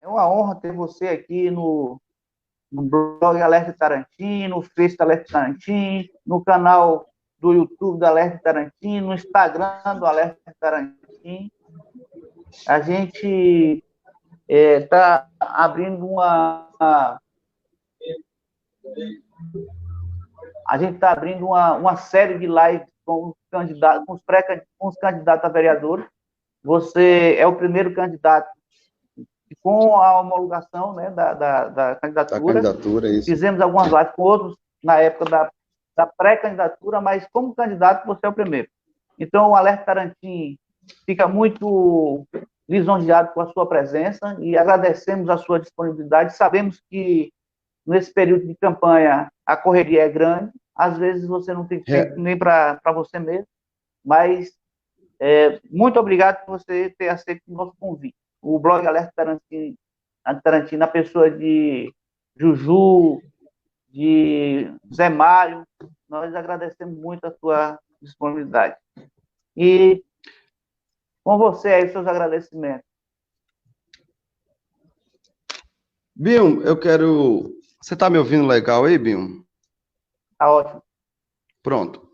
É uma honra ter você aqui no blog Alerta Tarantino, no Face Alerta Tarantino, no canal do YouTube da Alerta Tarantino, no Instagram do Alerta Tarantino. A gente está abrindo uma série de lives com os candidatos, com os candidatos a vereadores. Você é o primeiro candidato com a homologação, né, da Da candidatura. candidatura, é isso. Fizemos algumas lives com outros na época da pré-candidatura, mas como candidato você é o primeiro. Então, o Alerta Tarantino fica muito lisonjeado com a sua presença e agradecemos a sua disponibilidade. Sabemos que nesse período de campanha a correria é grande, às vezes você não tem tempo É, nem para você mesmo, mas muito obrigado por você ter aceito o nosso convite. O blog Alerta Tarantino, na pessoa de Juju, de Zé Mário, nós agradecemos muito a sua disponibilidade. E com você aí, seus agradecimentos. Bill, eu quero. Você está me ouvindo legal aí, Bill? Tá ótimo. Pronto.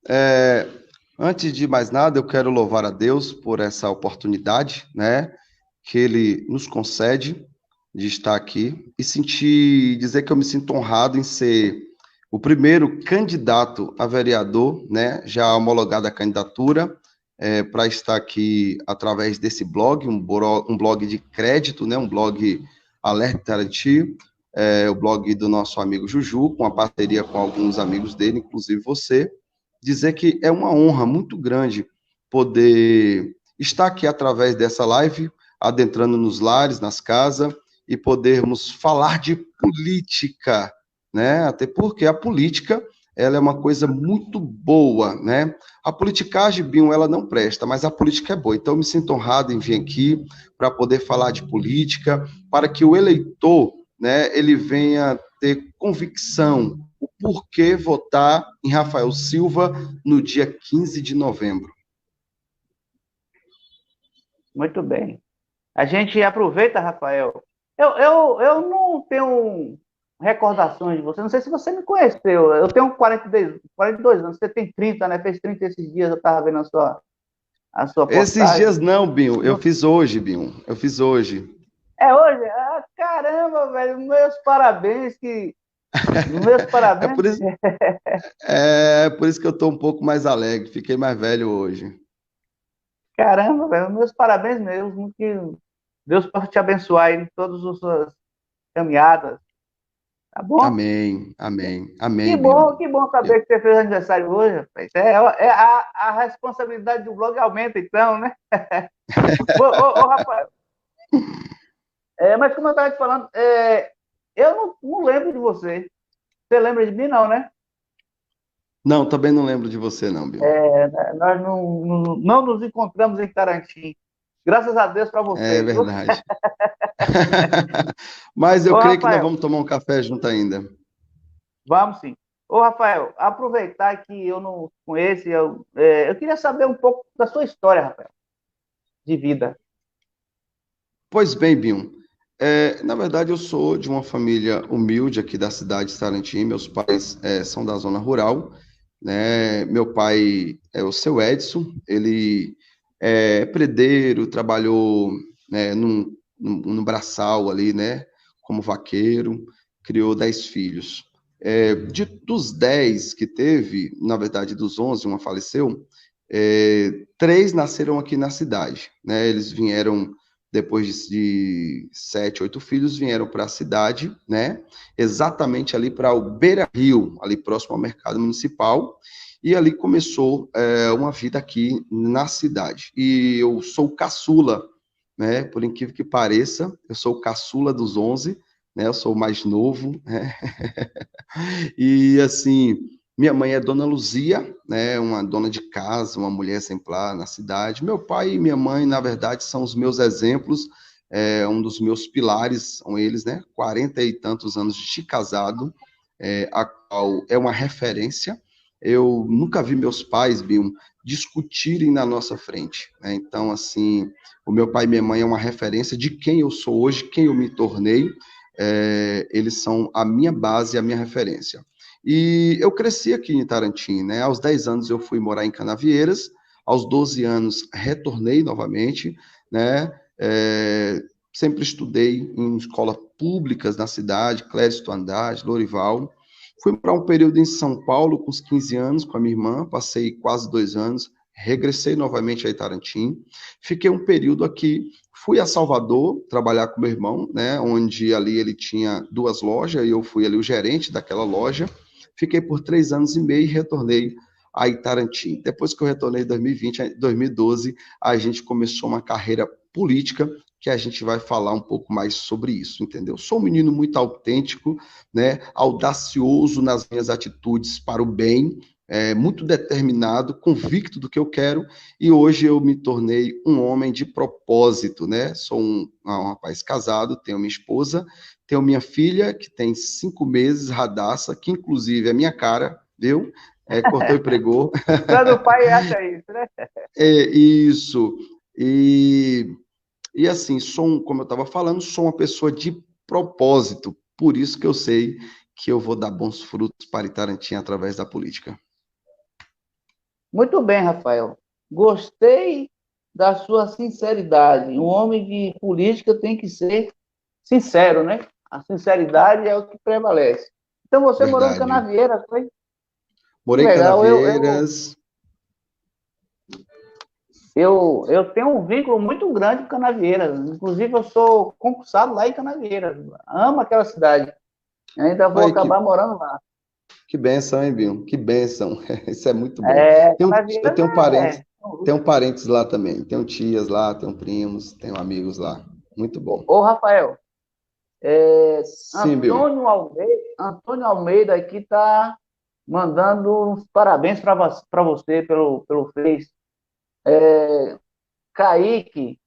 É, Antes de mais nada, eu quero louvar a Deus por essa oportunidade, né, que Ele nos concede de estar aqui e dizer que eu me sinto honrado em ser o primeiro candidato a vereador, né, já homologado a candidatura, para estar aqui através desse blog, um blog de crédito, né, um blog Alerta Tarantino, o blog do nosso amigo Juju, com a parceria com alguns amigos dele, inclusive você, dizer que é uma honra muito grande poder estar aqui através dessa live, adentrando nos lares, nas casas, e podermos falar de política, né? Até porque a política, ela é uma coisa muito boa, né? A politicagem, Binho, ela não presta, mas a política é boa. Então, eu me sinto honrado em vir aqui para poder falar de política, para que o eleitor, né, ele venha ter convicção o porquê votar em Rafael Silva no dia 15 de novembro. Muito bem. A gente aproveita, Rafael. Eu não tenho recordações de você. Não sei se você me conheceu. Eu tenho 42 anos. Você tem 30, né? Fez 30 esses dias. Eu estava vendo a sua Esses dias postagem. não, Binho, eu Não- fiz hoje, Binho, eu fiz hoje. É hoje? Ah, caramba, velho. Meus parabéns. Meus É parabéns. por isso, é por isso que eu estou um pouco mais alegre, fiquei mais velho hoje. Caramba, velho. Meus parabéns mesmo. Que Deus possa te abençoar em todas as suas caminhadas. Tá bom? Amém, amém, amém, Binho. Que bom saber que você fez aniversário hoje, rapaz. A responsabilidade do blog aumenta, então, né? Ô, Rafael, mas como eu estava te falando, eu não lembro de você. Você lembra de mim, não, né? Não, também não lembro de você, não, Binho. Nós não nos encontramos em Tarantim. Graças a Deus para É você, viu? verdade. Mas eu Ô, creio que nós Rafael, vamos tomar um café junto ainda. vamos sim. Ô, Rafael, aproveitar que eu não conheço, eu queria saber um pouco da sua história, Rafael, de vida. Pois bem, Binho, na verdade eu sou de uma família humilde aqui da cidade de Sarantim, meus pais são da zona rural, né? Meu pai é o seu Edson, ele é predeiro, trabalhou, né, no braçal ali, né, como vaqueiro, criou 10 filhos. Dos 10 que teve, na verdade dos 11, uma faleceu, 3 nasceram aqui na cidade, né? Eles vieram depois de 7, 8 filhos, vieram para a cidade, né? Exatamente ali para o Beira Rio, ali próximo ao mercado municipal, e ali começou uma vida aqui na cidade. E eu sou caçula, né? Por incrível que pareça, eu sou o caçula dos 11, né? Eu sou o mais novo, né? E assim, minha mãe é Dona Luzia, né, uma dona de casa, uma mulher exemplar na cidade. Meu pai e minha mãe, na verdade, são os meus exemplos, um dos meus pilares são eles, né, 40 e tantos anos de casado, a qual é uma referência. eu nunca vi meus pais, Bill, discutirem na nossa frente, né? Então, assim, o meu pai e minha mãe é uma referência de quem eu sou hoje, quem eu me tornei, eles são a minha base, a minha referência. E eu cresci aqui em Tarantim, né? Aos 10 anos eu fui morar em Canavieiras, aos 12 anos retornei novamente, né? Sempre estudei em escolas públicas na cidade, Clériston Andrade, Lorival. Fui para um período em São Paulo com os 15 anos com a minha irmã, passei quase 2 anos, regressei novamente a Itarantim, fiquei um período aqui, fui a Salvador trabalhar com meu irmão, né, onde ali ele tinha 2 lojas e eu fui ali o gerente daquela loja. Fiquei por 3 anos e meio e retornei a Itarantim. Depois que eu retornei em 2020, 2012, a gente começou uma carreira política que a gente vai falar um pouco mais sobre isso, entendeu? Sou um menino muito autêntico, né, audacioso nas minhas atitudes para o bem, muito determinado, convicto do que eu quero, e hoje eu me tornei um homem de propósito, né? Sou um rapaz casado, tenho minha esposa, tenho minha filha, que tem 5 meses, Radassa, que inclusive é minha cara, viu? Cortou e pregou. Quando o pai acha isso, né? Isso. E, e assim, como eu estava falando, sou uma pessoa de propósito. Por isso que eu sei que eu vou dar bons frutos para Itarantim através da política. Muito bem, Rafael. Gostei da sua sinceridade. Um homem de política tem que ser sincero, né? A sinceridade é o que prevalece. Então, você morou em Verdade. Canavieira, foi? Que Morei em legal. Canavieiras. Eu tenho um vínculo muito grande com Canavieira. Inclusive, eu sou concursado lá em Canavieira. Amo aquela cidade. Ainda vou Olha acabar morando lá. que benção, hein, Bill? Que benção. Isso é muito bom. Eu Canavieira é. tenho parentes lá também. Tenho tias lá, tenho primos, tenho amigos lá. Muito bom. Ô, Rafael, Sim, Bill. Antônio Almeida aqui está mandando uns parabéns para você pelo Face. Kaique,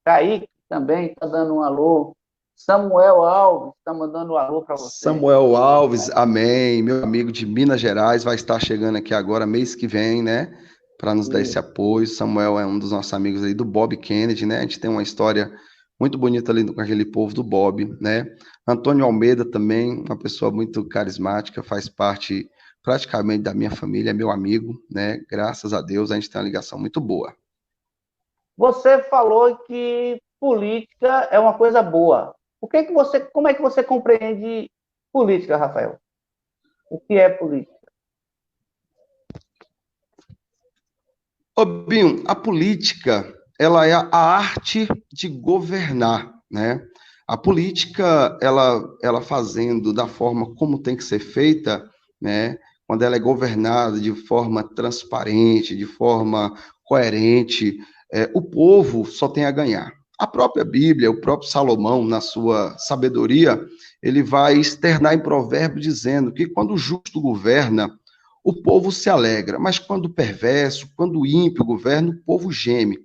Kaique também está dando um alô. Samuel Alves está mandando um alô para você. Samuel Alves, amém. Meu amigo de Minas Gerais vai estar chegando aqui agora, mês que vem, né? Para nos dar esse E apoio. Samuel é um dos nossos amigos aí do Bob Kennedy, né? A gente tem uma história muito bonita ali com aquele povo do Bob, né? Antônio Almeida também, uma pessoa muito carismática, faz parte praticamente da minha família, é meu amigo, né? Graças a Deus a gente tem uma ligação muito boa. você falou que política é uma coisa boa. Como é que você compreende política, Rafael? O que é política? Ô, Binho, a política, ela é a arte de governar, né? A política, ela fazendo da forma como tem que ser feita, né? Quando ela é governada de forma transparente, de forma coerente, o povo só tem a ganhar. A própria Bíblia, o próprio Salomão, na sua sabedoria, ele vai externar em provérbio dizendo que quando o justo governa, o povo se alegra, mas quando o perverso, quando o ímpio governa, o povo geme.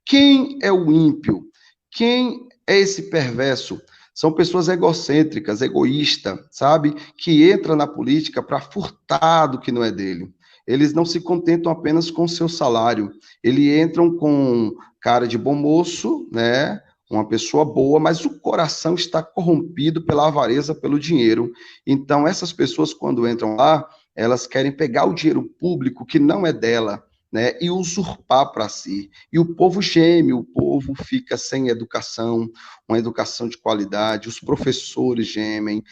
Quem é o ímpio? Quem é esse perverso? São pessoas egocêntricas, egoístas, sabe? Que entram na política para furtar do que não é dele. Eles não se contentam apenas com o seu salário. Eles entram com cara de bom moço, né? Uma pessoa boa, mas o coração está corrompido pela avareza, pelo dinheiro. Então, essas pessoas, quando entram lá, elas querem pegar o dinheiro público que não é dela, né, e usurpar para si. E o povo geme, o povo fica sem educação, uma educação de qualidade, os professores gemem,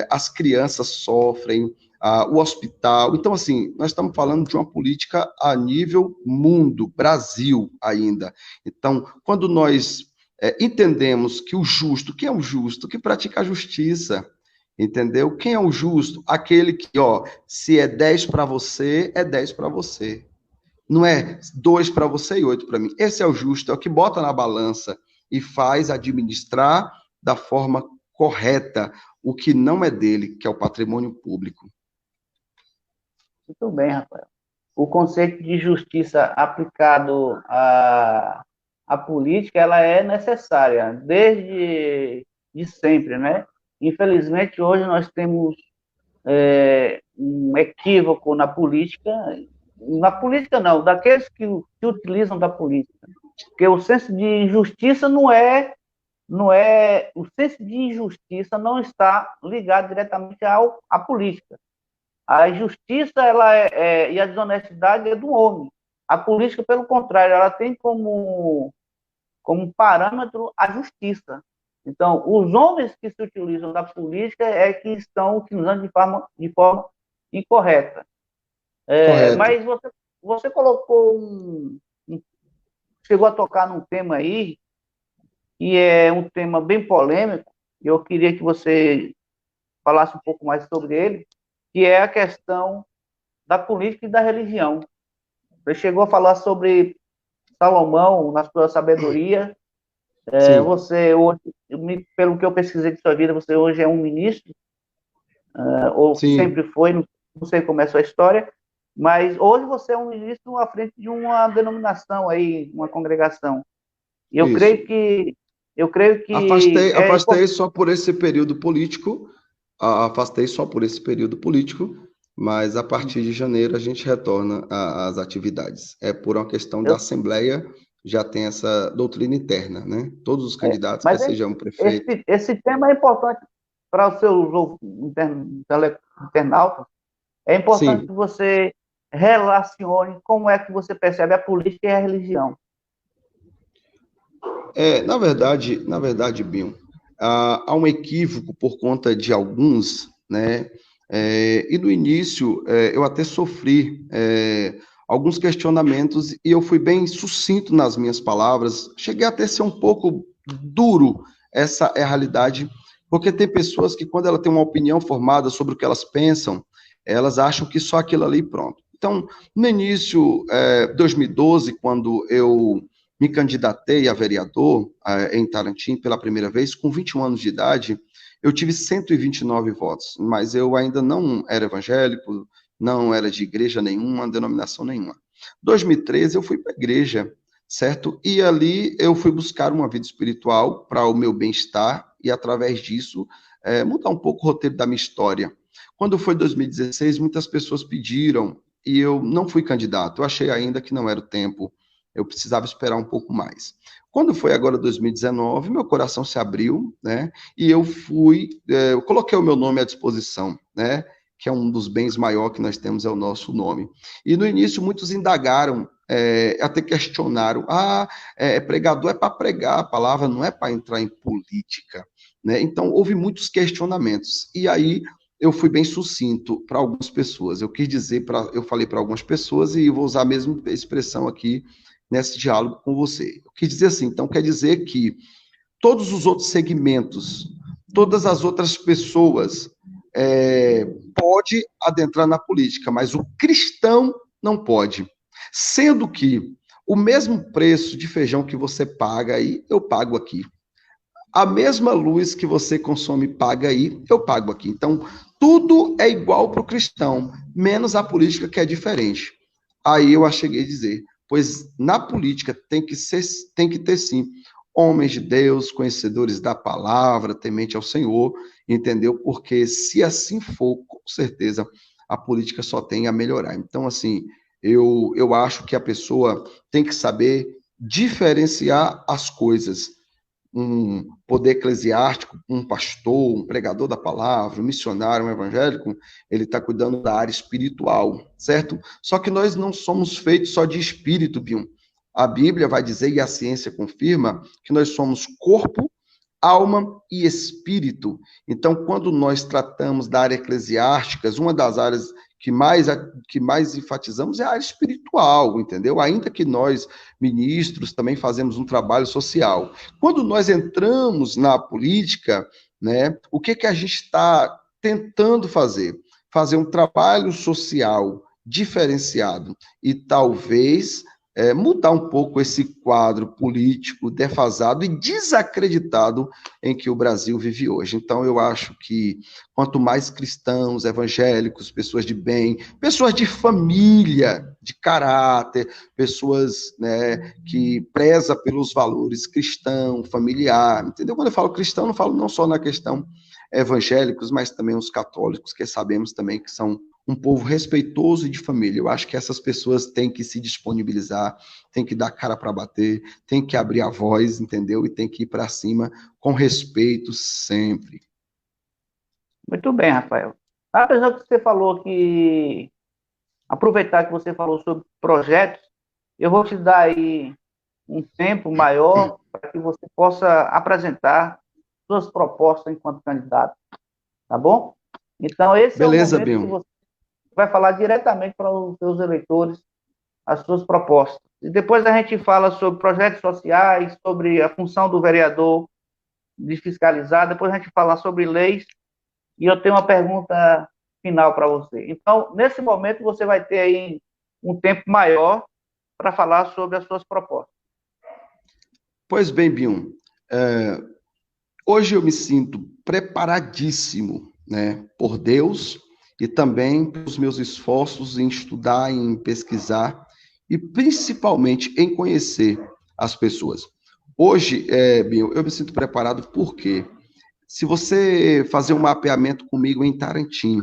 as crianças sofrem, o hospital. Então, assim, nós estamos falando de uma política a nível mundo, Brasil ainda. Então, quando nós entendemos que o justo, quem é o justo? Que pratica a justiça. Entendeu? Quem é o justo? Aquele que, ó, se é 10 para você, é 10 para você. Não é 2 para você e 8 para mim. Esse é o justo, é o que bota na balança e faz administrar da forma correta o que não é dele, que é o patrimônio público. Muito bem, Rafael. O conceito de justiça aplicado à política, ela é necessária desde de sempre, né? Infelizmente, hoje nós temos um equívoco na política não, daqueles que se utilizam da política, porque o senso de injustiça o senso de injustiça não está ligado diretamente à política. A injustiça e a desonestidade é do homem. A política, pelo contrário, ela tem como parâmetro a justiça. Então, os homens que se utilizam da política é que estão utilizando de forma incorreta. Correto. Mas você colocou chegou a tocar num tema aí, que é um tema bem polêmico, e eu queria que você falasse um pouco mais sobre ele, que é a questão da política e da religião. Você chegou a falar sobre Salomão, na sua sabedoria. Sim, Você hoje, pelo que eu pesquisei de sua vida, você hoje é um ministro, ou sim, sempre foi, não sei como é a sua história, mas hoje você é um ministro à frente de uma denominação aí, uma congregação. E isso. eu creio que é Afastei importante. só por esse período político, afastei só por esse período político, mas a partir de janeiro a gente retorna às atividades. É por uma questão da Eu, Assembleia, já tem essa doutrina interna, né? Todos os candidatos, quer mas seja um prefeito. esse tema é importante para os seus internautas. É importante Sim, que você relacione como é que você percebe a política e a religião. na verdade, Binho, há um equívoco por conta de alguns, né? E no início eu até sofri alguns questionamentos e eu fui bem sucinto nas minhas palavras. Cheguei até a ser um pouco duro, essa é a realidade, porque tem pessoas que quando ela tem uma opinião formada sobre o que elas pensam, elas acham que só aquilo ali pronto. Então, no início, 2012, quando eu me candidatei a vereador em Tarantim pela primeira vez, com 21 anos de idade, eu tive 129 votos, mas eu ainda não era evangélico, não era de igreja nenhuma, denominação nenhuma. 2013 eu fui para a igreja, certo? E ali eu fui buscar uma vida espiritual para o meu bem-estar e através disso mudar um pouco o roteiro da minha história. Quando foi 2016, muitas pessoas pediram e eu não fui candidato. Eu achei ainda que não era o tempo. Eu precisava esperar um pouco mais. Quando foi agora 2019, meu coração se abriu, né? E eu coloquei o meu nome à disposição, né? Que é um dos bens maior que nós temos, é o nosso nome. E no início muitos indagaram, até questionaram, pregador é para pregar, a palavra não é para entrar em política, né? Então houve muitos questionamentos. E aí eu fui bem sucinto para algumas pessoas. Eu falei para algumas pessoas e vou usar a mesma expressão aqui nesse diálogo com você. Eu quis dizer assim, então quer dizer que todos os outros segmentos, todas as outras pessoas pode adentrar na política, mas o cristão não pode. Sendo que o mesmo preço de feijão que você paga aí, eu pago aqui. A mesma luz que você consome e paga aí, eu pago aqui. Então, tudo é igual para o cristão, menos a política que é diferente. Aí eu cheguei a dizer, pois na política tem que ter sim homens de Deus, conhecedores da palavra, temente ao Senhor, entendeu? Porque se assim for, com certeza a política só tem a melhorar. Então, assim, eu acho que a pessoa tem que saber diferenciar as coisas, um poder eclesiástico, um pastor, um pregador da palavra, um missionário, um evangélico, ele está cuidando da área espiritual, certo? Só que nós não somos feitos só de espírito, Bion. A Bíblia vai dizer, e a ciência confirma, que nós somos corpo, alma e espírito. Então, quando nós tratamos da área eclesiástica, uma das áreas que mais enfatizamos é a área espiritual, entendeu? Ainda que nós, ministros, também fazemos um trabalho social. Quando nós entramos na política, né, o que a gente está tentando fazer? Fazer um trabalho social diferenciado e talvez mudar um pouco esse quadro político defasado e desacreditado em que o Brasil vive hoje. Então, eu acho que quanto mais cristãos, evangélicos, pessoas de bem, pessoas de família, de caráter, pessoas, né, que preza pelos valores cristão, familiar, entendeu? Quando eu falo cristão, não falo não só na questão evangélicos, mas também os católicos, que sabemos também que são um povo respeitoso e de família. Eu acho que essas pessoas têm que se disponibilizar, têm que dar cara para bater, têm que abrir a voz, entendeu? E têm que ir para cima com respeito sempre. Muito bem, Rafael. Apesar que você falou que, aproveitar que você falou sobre projetos, eu vou te dar aí um tempo maior para que você possa apresentar suas propostas enquanto candidato, tá bom? Então, esse é o Beleza, momento que Bill? você vai falar diretamente para os seus eleitores as suas propostas. E depois a gente fala sobre projetos sociais, sobre a função do vereador de fiscalizar, depois a gente fala sobre leis, e eu tenho uma pergunta final para você. Então, nesse momento, você vai ter aí um tempo maior para falar sobre as suas propostas. Pois bem, Bill, hoje eu me sinto preparadíssimo, né, por Deus e também pelos meus esforços em estudar, em pesquisar e principalmente em conhecer as pessoas. Hoje, Bill, eu me sinto preparado porque se você fazer um mapeamento comigo em Tarantim,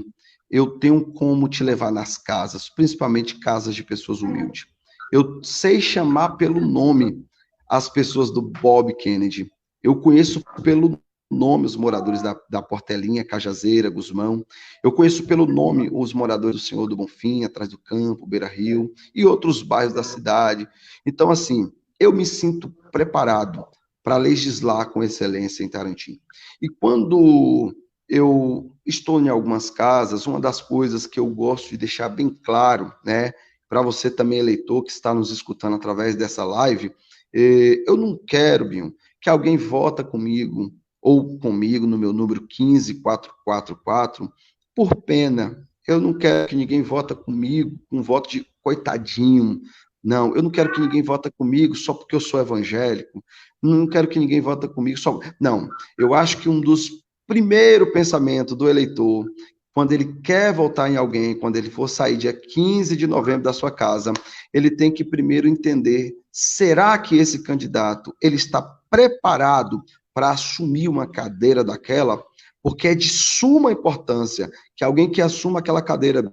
eu tenho como te levar nas casas, principalmente casas de pessoas humildes. Eu sei chamar pelo nome as pessoas do Bob Kennedy. Eu conheço pelo nome os moradores da Portelinha, Cajazeira, Gusmão. Eu conheço pelo nome os moradores do Senhor do Bonfim, Atrás do Campo, Beira Rio e outros bairros da cidade. Então, assim, eu me sinto preparado para legislar com excelência em Tarantim. E quando eu estou em algumas casas, uma das coisas que eu gosto de deixar bem claro, né, para você também, eleitor, que está nos escutando através dessa live, eu não quero, Binho, que alguém vota comigo ou comigo no meu número 15444 por pena. Eu não quero que ninguém vota comigo com voto de coitadinho. Não, eu não quero que ninguém vota comigo só porque eu sou evangélico. Não quero que ninguém vota comigo só. Não, eu acho que um dos primeiros pensamentos do eleitor, quando ele quer votar em alguém, quando ele for sair dia 15 de novembro da sua casa, ele tem que primeiro entender, será que esse candidato ele está preparado para assumir uma cadeira daquela? Porque é de suma importância que alguém que assuma aquela cadeira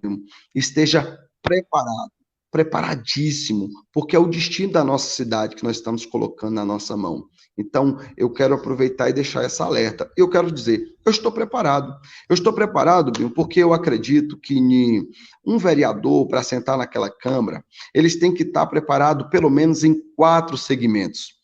esteja preparado, preparadíssimo, porque é o destino da nossa cidade que nós estamos colocando na nossa mão. Então, eu quero aproveitar e deixar essa alerta. Eu quero dizer, eu estou preparado. Eu estou preparado, Binho, porque eu acredito que um vereador, para sentar naquela Câmara, eles têm que estar preparado pelo menos em 4 segmentos.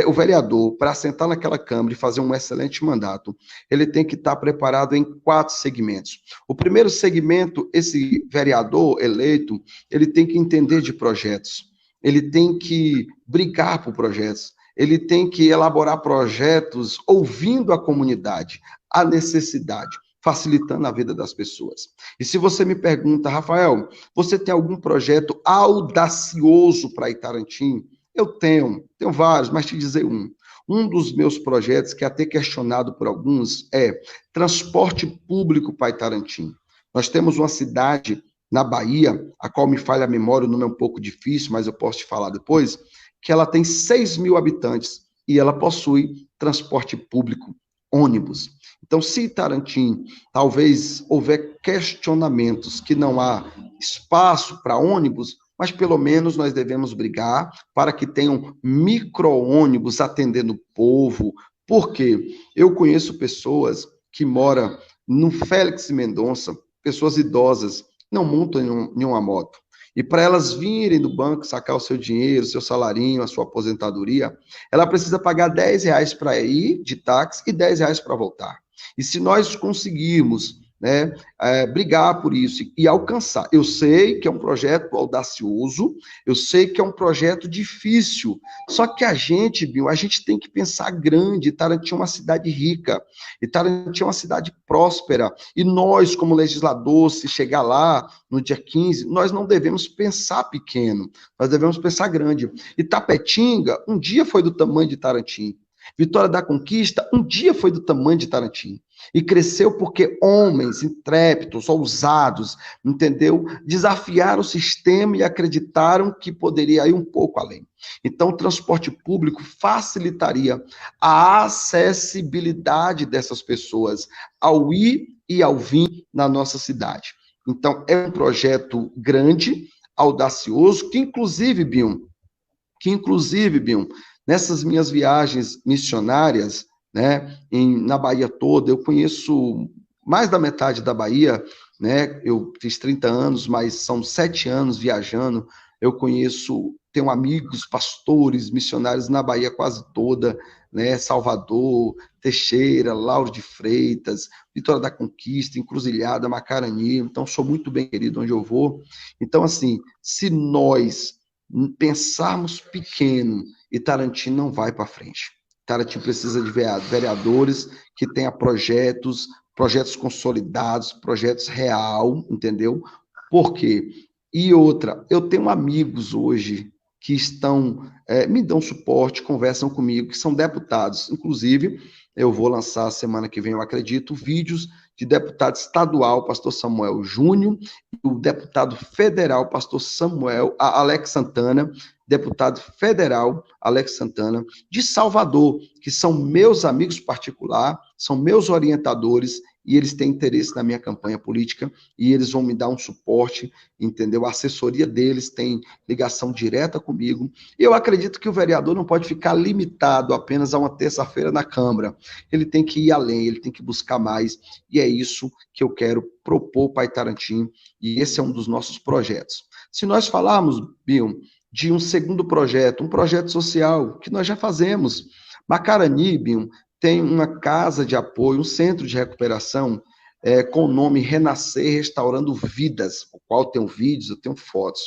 O vereador, para sentar naquela Câmara e fazer um excelente mandato, ele tem que estar preparado em 4 segmentos. O primeiro segmento, esse vereador eleito, ele tem que entender de projetos, ele tem que brigar por projetos, ele tem que elaborar projetos ouvindo a comunidade, a necessidade, facilitando a vida das pessoas. E se você me pergunta, Rafael, você tem algum projeto audacioso para Itarantim? Eu tenho vários, mas te dizer um. Um dos meus projetos, que é até questionado por alguns, é transporte público para Itarantim. Nós temos uma cidade na Bahia, a qual me falha a memória, o nome é um pouco difícil, mas eu posso te falar depois, que ela tem 6.000 habitantes e ela possui transporte público, ônibus. Então, se Itarantim talvez houver questionamentos que não há espaço para ônibus, mas pelo menos nós devemos brigar para que tenham micro-ônibus atendendo o povo, porque eu conheço pessoas que moram no Félix Mendonça, pessoas idosas, não montam em uma moto. E para elas virem do banco, sacar o seu dinheiro, o seu salarinho, a sua aposentadoria, ela precisa pagar R$ 10 para ir de táxi e R$ 10 para voltar. E se nós conseguirmos, né, brigar por isso e alcançar, eu sei que é um projeto audacioso, eu sei que é um projeto difícil, só que a gente, Bill, a gente tem que pensar grande. Itarantim é uma cidade rica, Itarantim é uma cidade próspera, e nós, como legislador, se chegar lá no dia 15, nós não devemos pensar pequeno, nós devemos pensar grande. Itapetinga, um dia foi do tamanho de Itarantim. Vitória da Conquista, um dia foi do tamanho de Itarantim. E cresceu porque homens intrépidos, ousados, entendeu? Desafiaram o sistema e acreditaram que poderia ir um pouco além. Então, o transporte público facilitaria a acessibilidade dessas pessoas ao ir e ao vir na nossa cidade. Então, é um projeto grande, audacioso, que inclusive, Bion, nessas minhas viagens missionárias, né, na Bahia toda, eu conheço mais da metade da Bahia, né, eu fiz 30 anos, mas são 7 anos viajando, eu conheço, tenho amigos, pastores, missionários na Bahia quase toda, né, Salvador, Teixeira, Lauro de Freitas, Vitória da Conquista, Encruzilhada, Macarani, então sou muito bem querido onde eu vou. Então, assim, se nós pensarmos pequeno, Itarantins não vai para frente. Itarantins precisa de vereadores que tenham projetos consolidados, projetos real, entendeu? Por quê? E outra, eu tenho amigos hoje que estão, me dão suporte, conversam comigo, que são deputados. Inclusive, eu vou lançar semana que vem, eu acredito, vídeos de deputado estadual, pastor Samuel Júnior, e o deputado federal, pastor Alex Santana, deputado federal, Alex Santana, de Salvador, que são meus amigos particular, são meus orientadores, e eles têm interesse na minha campanha política, e eles vão me dar um suporte, entendeu? A assessoria deles tem ligação direta comigo. E eu acredito que o vereador não pode ficar limitado apenas a uma terça-feira na Câmara. Ele tem que ir além, ele tem que buscar mais, e é isso que eu quero propor para Itarantins, e esse é um dos nossos projetos. Se nós falarmos, Bion, de um segundo projeto, um projeto social, que nós já fazemos. Macarani, Bion, tem uma casa de apoio, um centro de recuperação, com o nome Renascer Restaurando Vidas, o qual eu tenho vídeos, eu tenho fotos.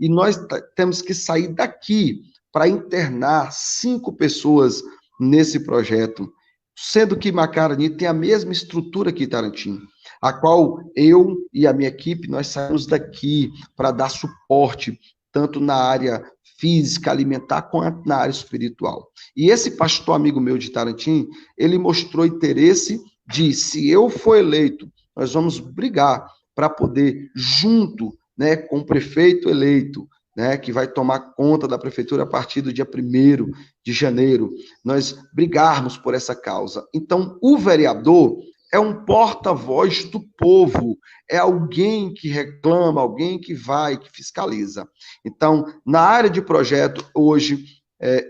E nós temos que sair daqui para internar 5 pessoas nesse projeto, sendo que Macarani tem a mesma estrutura que Itarantins, a qual eu e a minha equipe, nós saímos daqui para dar suporte, tanto na área física, alimentar, quanto na área espiritual. E esse pastor amigo meu de Itarantins, ele mostrou interesse de, se eu for eleito, nós vamos brigar para poder, junto, né, com o prefeito eleito, né, que vai tomar conta da prefeitura a partir do dia 1º de janeiro, nós brigarmos por essa causa. Então, o vereador é um porta-voz do povo, é alguém que reclama, alguém que vai, que fiscaliza. Então, na área de projeto, hoje,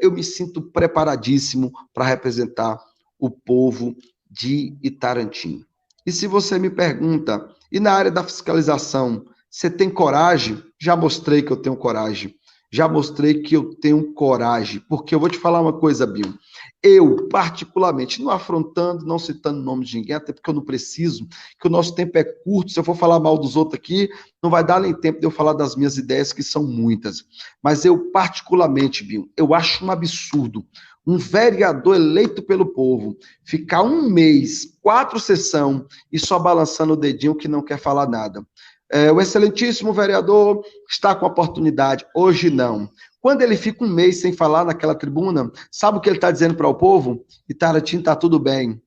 eu me sinto preparadíssimo para representar o povo de Itarantins. E se você me pergunta, e na área da fiscalização, você tem coragem? Já mostrei que eu tenho coragem. Já mostrei que eu tenho coragem. Porque eu vou te falar uma coisa, Bill. Eu, particularmente, não afrontando, não citando o nome de ninguém, até porque eu não preciso, que o nosso tempo é curto. Se eu for falar mal dos outros aqui, não vai dar nem tempo de eu falar das minhas ideias, que são muitas. Mas eu, particularmente, Bill, eu acho um absurdo um vereador eleito pelo povo ficar um mês, 4 sessões, e só balançando o dedinho que não quer falar nada. O excelentíssimo vereador está com oportunidade, hoje não. Quando ele fica um mês sem falar naquela tribuna, sabe o que ele está dizendo para o povo? Itarantins está tudo bem,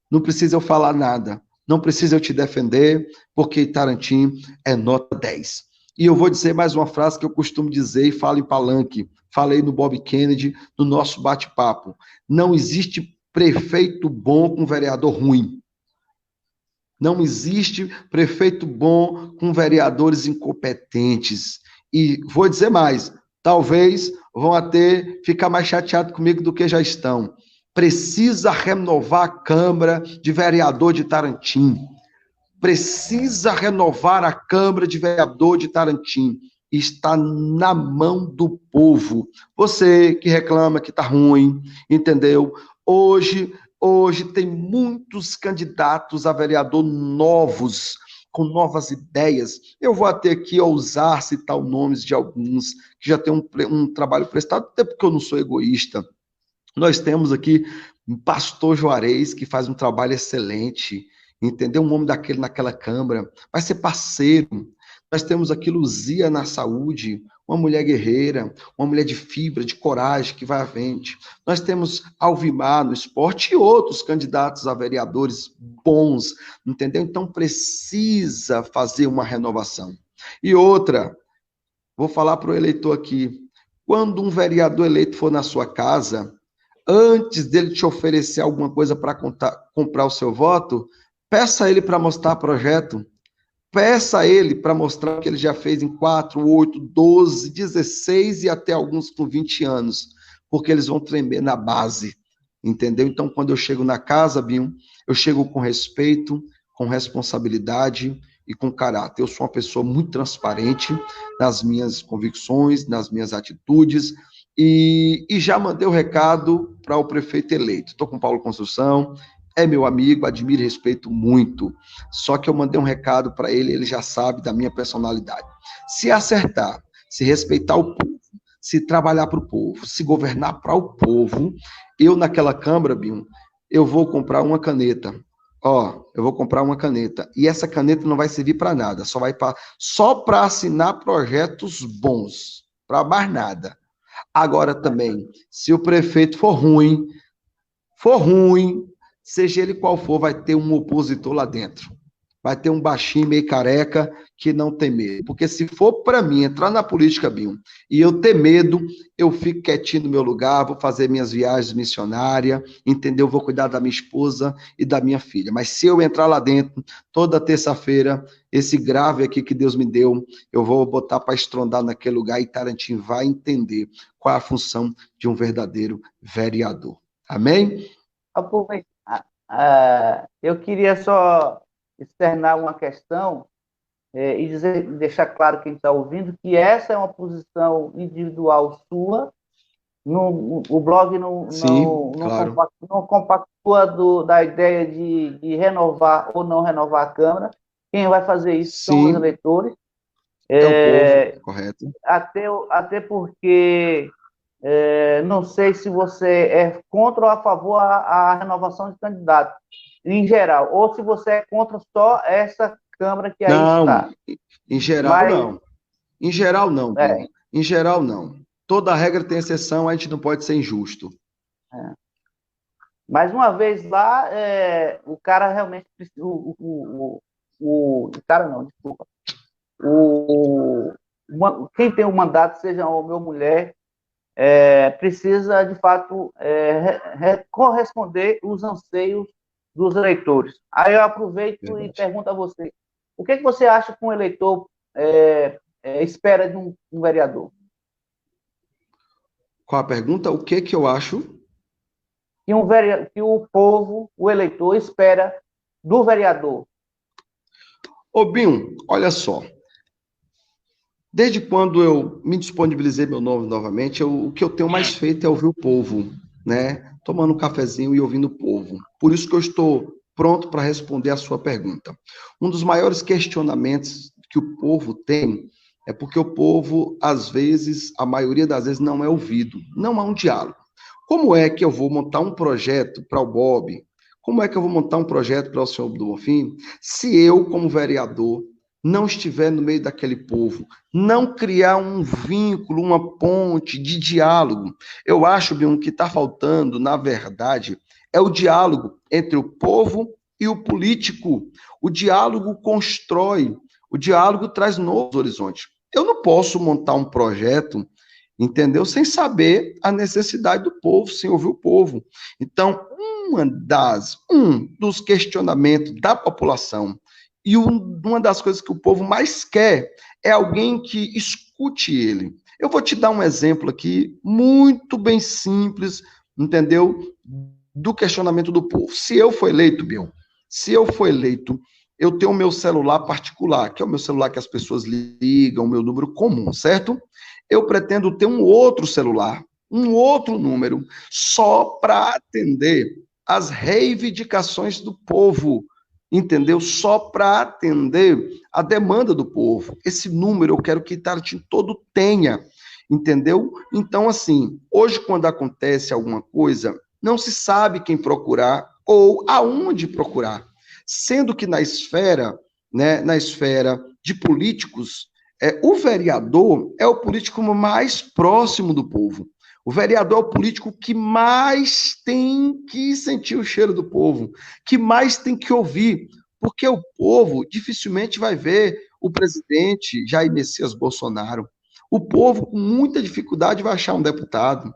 não precisa eu falar nada, não precisa eu te defender, porque Itarantins é nota 10. E eu vou dizer mais uma frase que eu costumo dizer e falo em palanque, falei no Bob Kennedy, no nosso bate-papo. Não existe prefeito bom com vereador ruim. Não existe prefeito bom com vereadores incompetentes. E vou dizer mais, talvez vão até ficar mais chateados comigo do que já estão. Precisa renovar a Câmara de Vereador de Itarantins. Precisa renovar a Câmara de Vereador de Itarantins. Está na mão do povo. Você que reclama que está ruim, entendeu? Hoje tem muitos candidatos a vereador novos, com novas ideias. Eu vou até aqui ousar citar os nomes de alguns que já têm um trabalho prestado, até porque eu não sou egoísta. Nós temos aqui um pastor Juarez, que faz um trabalho excelente, entendeu? Um homem daquele naquela Câmara, vai ser parceiro. Nós temos aqui Luzia na saúde, uma mulher guerreira, uma mulher de fibra, de coragem, que vai à frente. Nós temos Alvimar no esporte e outros candidatos a vereadores bons, entendeu? Então precisa fazer uma renovação. E outra, vou falar para o eleitor aqui, quando um vereador eleito for na sua casa, antes dele te oferecer alguma coisa para comprar o seu voto, peça a ele para mostrar projeto. Peça a ele para mostrar o que ele já fez em 4, 8, 12, 16 e até alguns com 20 anos, porque eles vão tremer na base, entendeu? Então, quando eu chego na casa, Binho, eu chego com respeito, com responsabilidade e com caráter. Eu sou uma pessoa muito transparente nas minhas convicções, nas minhas atitudes, e já mandei o recado para o prefeito eleito. Estou com o Paulo Construção, é meu amigo, admiro e respeito muito. Só que eu mandei um recado para ele, ele já sabe da minha personalidade. Se acertar, se respeitar o povo, se trabalhar para o povo, se governar para o povo, eu naquela Câmara, Binho, eu vou comprar uma caneta. Ó, eu vou comprar uma caneta. E essa caneta não vai servir para nada, só para assinar projetos bons, para mais nada. Agora também, se o prefeito for ruim, seja ele qual for, vai ter um opositor lá dentro. Vai ter um baixinho meio careca que não tem medo. Porque se for para mim entrar na política, Binho, e eu ter medo, eu fico quietinho no meu lugar, vou fazer minhas viagens missionárias, entendeu? Vou cuidar da minha esposa e da minha filha. Mas se eu entrar lá dentro, toda terça-feira, esse grave aqui que Deus me deu, eu vou botar para estrondar naquele lugar e Tarantim vai entender qual é a função de um verdadeiro vereador. Amém? Eu queria só externar uma questão e deixar claro quem está ouvindo que essa é uma posição individual sua. O blog Sim, claro. não compactua da ideia de renovar ou não renovar a Câmara. Quem vai fazer isso são os Sim, eleitores. é o povo, correto. Até porque não sei se você é contra ou a favor a renovação de candidato, em geral, ou se você é contra só essa Câmara que aí Não, está. em geral Mas, não. Em geral não, é, Binho. Em geral não. Toda regra tem exceção, a gente não pode ser injusto. é. Mais uma vez lá, o cara realmente o cara não, desculpa. Quem tem o mandato, seja homem ou mulher, precisa, de fato, corresponder os anseios dos eleitores. Aí eu aproveito e Verdade. pergunto a você, o que você acha que um eleitor espera de um vereador? Qual a pergunta? O que que eu acho? Que o povo, o eleitor, espera do vereador? Ô, Binho, olha só. Desde quando eu me disponibilizei meu nome novamente, o que eu tenho mais feito é ouvir o povo, né? Tomando um cafezinho e ouvindo o povo. Por isso que eu estou pronto para responder a sua pergunta. Um dos maiores questionamentos que o povo tem é porque o povo, às vezes, a maioria das vezes, não é ouvido, não há um diálogo. Como é que eu vou montar um projeto para o Bob? Como é que eu vou montar um projeto para o senhor do Bonfim, se eu, como vereador, não estiver no meio daquele povo, não criar um vínculo, uma ponte de diálogo? Eu acho, Bion, que está faltando, na verdade, é o diálogo entre o povo e o político. O diálogo constrói, o diálogo traz novos horizontes. Eu não posso montar um projeto, entendeu? Sem saber a necessidade do povo, sem ouvir o povo. Então, um dos questionamentos da população e uma das coisas que o povo mais quer é alguém que escute ele. Eu vou te dar um exemplo aqui, muito bem simples, entendeu? Do questionamento do povo. Se eu for eleito, Bill, se eu for eleito, eu tenho o meu celular particular, que é o meu celular que as pessoas ligam, o meu número comum, certo? Eu pretendo ter um outro celular, um outro número, só para atender as reivindicações do povo, entendeu? Só para atender a demanda do povo. Esse número eu quero que Tarantim todo tenha, entendeu? Então, assim, hoje quando acontece alguma coisa, não se sabe quem procurar ou aonde procurar, sendo que na esfera, né, na esfera de políticos, o vereador é o político mais próximo do povo. O vereador é o político que mais tem que sentir o cheiro do povo, que mais tem que ouvir, porque o povo dificilmente vai ver o presidente Jair Messias Bolsonaro. O povo, com muita dificuldade, vai achar um deputado.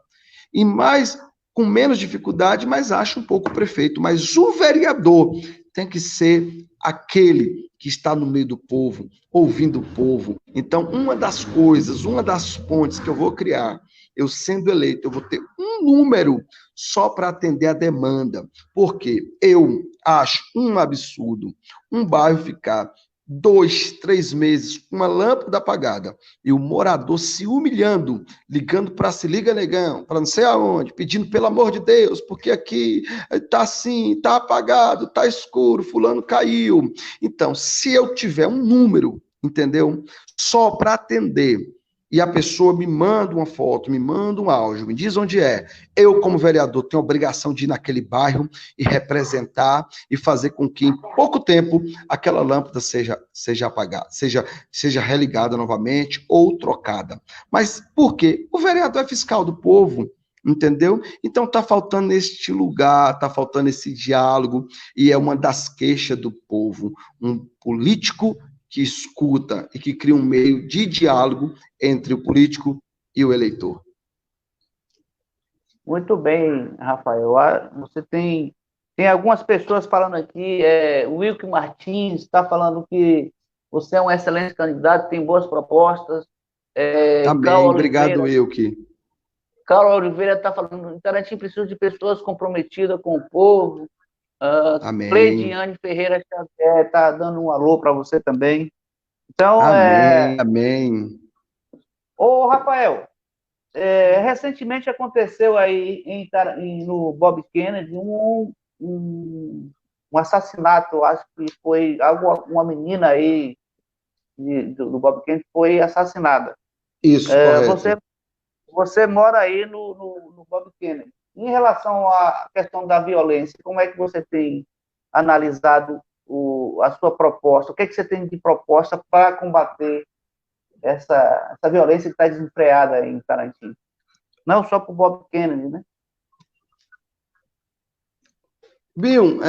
E mais, com menos dificuldade, mas acha um pouco o prefeito. Mas o vereador tem que ser aquele que está no meio do povo, ouvindo o povo. Então, uma das coisas, uma das pontes que eu vou criar, eu sendo eleito, eu vou ter um número só para atender a demanda. Porque eu acho um absurdo um bairro ficar 2, 3 meses com uma lâmpada apagada e o morador se humilhando, ligando para se liga negão, para não sei aonde, pedindo pelo amor de Deus, porque aqui está assim, está apagado, está escuro, fulano caiu. Então, se eu tiver um número, entendeu? Só para atender e a pessoa me manda uma foto, me manda um áudio, me diz onde é. Eu, como vereador, tenho a obrigação de ir naquele bairro e representar e fazer com que, em pouco tempo, aquela lâmpada seja apagada, seja religada novamente ou trocada. Mas por quê? O vereador é fiscal do povo, entendeu? Então está faltando este lugar, está faltando esse diálogo, e é uma das queixas do povo. Um político que escuta e que cria um meio de diálogo entre o político e o eleitor. Muito bem, Rafael. Você tem algumas pessoas falando aqui, o Wilke Martins está falando que você é um excelente candidato, tem boas propostas. Amém. Obrigado, Wilke. Carol Oliveira está falando, Itarantim precisa de pessoas comprometidas com o povo. Amém. Cleidiane Ferreira está dando um alô para você também. Então, amém, amém. Ô, Rafael, recentemente aconteceu aí no Bob Kennedy um assassinato, acho que foi uma menina aí do Bob Kennedy foi assassinada. Isso, correto. Você mora aí no Bob Kennedy. Em relação à questão da violência, como é que você tem analisado a sua proposta? O que é que você tem de proposta para combater essa violência que está desenfreada em Itarantim? Não só para o Bob Kennedy, né? Bill,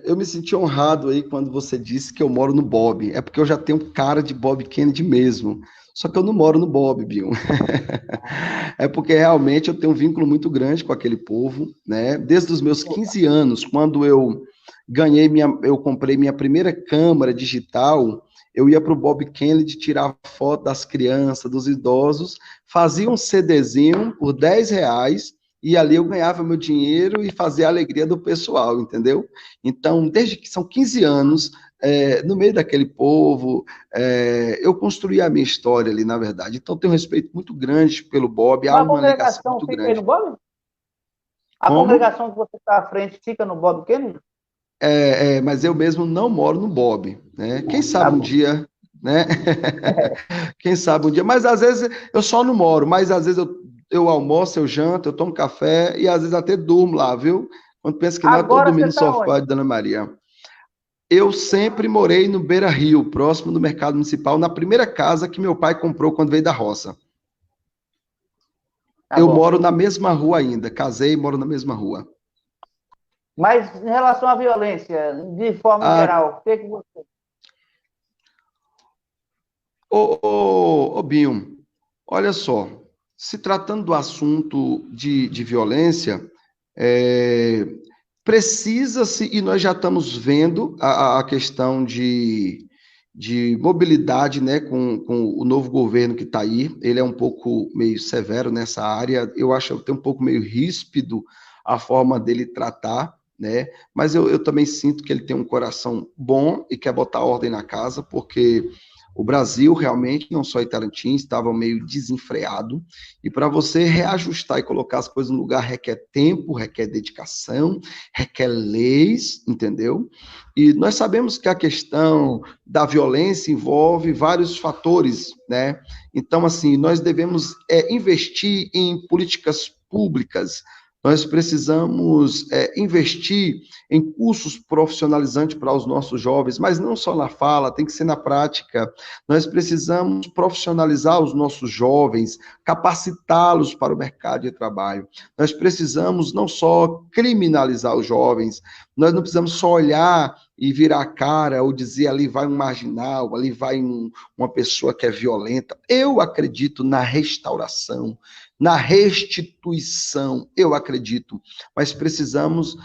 eu me senti honrado aí quando você disse que eu moro no Bob. É porque eu já tenho cara de Bob Kennedy mesmo. Só que eu não moro no Bob, Bill. É porque realmente eu tenho um vínculo muito grande com aquele povo, né? Desde os meus 15 anos, quando eu eu comprei minha primeira câmera digital, eu ia para o Bob Kennedy tirar foto das crianças, dos idosos, fazia um CDzinho por R$ 10, e ali eu ganhava meu dinheiro e fazia a alegria do pessoal, entendeu? Então, desde que são 15 anos, no meio daquele povo, eu construí a minha história ali, na verdade. Então, tenho um respeito muito grande pelo Bob, há uma ligação muito grande. Aí no Bob? A congregação que você está à frente fica no Bob Kennedy? Mas eu mesmo não moro no Bob, né? Quem sabe um dia, né? Quem sabe um dia, mas às vezes eu só não moro, mas às vezes eu almoço, eu janto, eu tomo café e às vezes até durmo lá, viu? Quando penso que não, eu tô dormindo no sofá de Dona Maria. Eu sempre morei no Beira Rio, próximo do mercado municipal, na primeira casa que meu pai comprou quando veio da roça. Eu moro na mesma rua ainda, casei e moro na mesma rua. Mas em relação à violência, de forma geral, o que você... Ô, Binho, olha só, se tratando do assunto de violência, precisa-se, e nós já estamos vendo a questão de mobilidade, né, com o novo governo que está aí, ele é um pouco meio severo nessa área, eu acho até um pouco meio ríspido a forma dele tratar, né, mas eu também sinto que ele tem um coração bom e quer botar ordem na casa, porque o Brasil realmente, não só Itarantim, estava meio desenfreado, e para você reajustar e colocar as coisas no lugar requer tempo, requer dedicação, requer leis, entendeu? E nós sabemos que a questão da violência envolve vários fatores, né? Então, assim, nós devemos investir em políticas públicas, nós precisamos investir em cursos profissionalizantes para os nossos jovens, mas não só na fala, tem que ser na prática. Nós precisamos profissionalizar os nossos jovens, capacitá-los para o mercado de trabalho. Nós precisamos não só criminalizar os jovens, nós não precisamos só olhar e virar a cara ou dizer ali vai um marginal, ali vai uma pessoa que é violenta. Eu acredito na restauração, na restituição, eu acredito, mas precisamos